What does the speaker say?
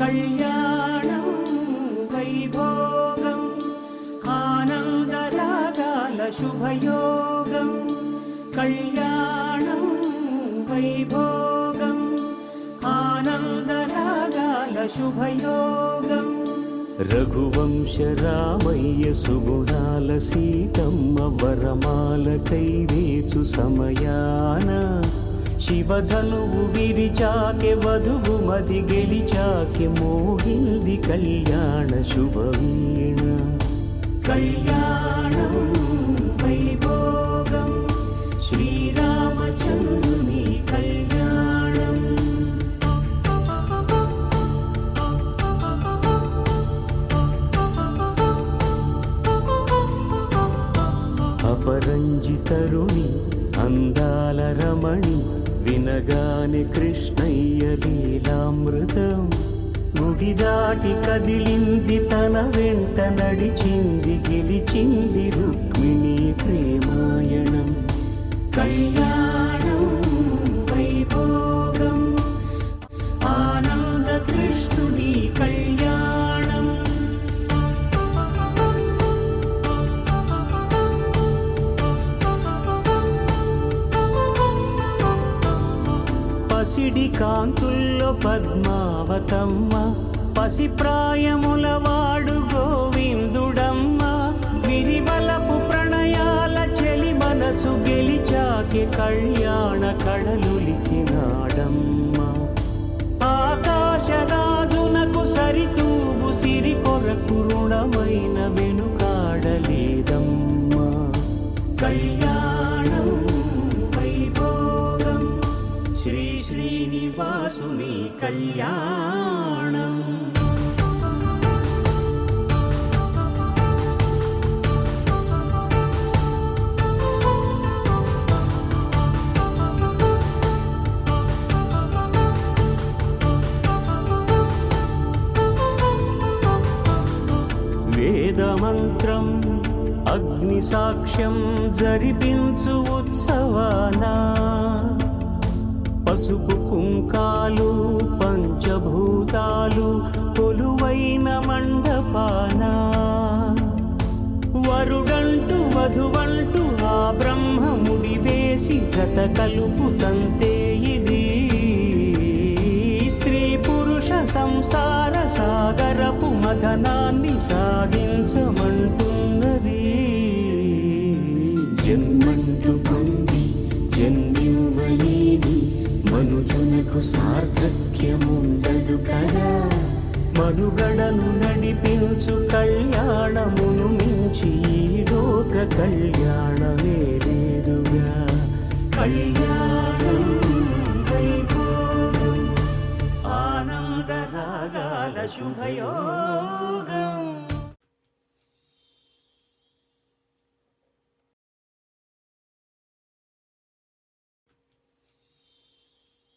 కళ్యాణం వైభోగం ఆనందరాగాల శుభయోగం కళ్యాణం వైభోగం ఆనందరాగాల శుభయోగం రఘువంశ రామయ్య సుగుణాల సీతమ్మ వరమాల కైవేచు సమయాన శివధనువు విరిచాకె వధువు మది గెలిచాకె మోగింది కళ్యాణ శుభవీణ కళ్యాణం వైభోగం శ్రీరామచంద్రుని కళ్యాణం అపరంజి తరుణి అందాల రమణి వినగాని కృష్ణయ్య లీలామృతం గుడి దాటి కదిలింది తన వెంట నడిచింది గెలిచింది రుక్మిణి ప్రేమాయణం కళ్యాణం వైభోగం ఆనంద కృష్ణుడి కళ్యాణం పసిడి కాంతుల్లో పద్మావతమ్మ పసిప్రాయముల వాడు గోవిందుడమ్మ విరివలపు ప్రణయాల చెలి మనసు గెలిచాకే కళ్యాణ కళలులికినాడమ్మ ఆకాశరాజునకు సరితూబు సిరి కొరకు రుణమైన వెనుకాడలేదమ్మ కళ్యాణం వైభోగం శ్రీ శ్రీనివాసుని కళ్యాణం వేదమంత్రం అగ్ని సాక్ష్యం జరిపించు ఉత్సవానా పసుపు కుంకాలు పంచభూతాలు కొలువైన మండపాన వరుడంటూ వధువంటూ ఆ బ్రహ్మముడి వేసి గత కలుపు తంతే ఇది స్త్రీ పురుష సంసార సాగరపు మథనాన్ని సాగించమంటున్నది జన్మంటూ పొంది జన్మివ్వలేని మనుజునకు సార్థక్యముండదు కదా మనుగడను నడిపించు కళ్యాణమును మించి ఈ లోక కళ్యాణమే లేదుగా కళ్యాణం వైభోగం ఆనందరాగాల శుభయోగం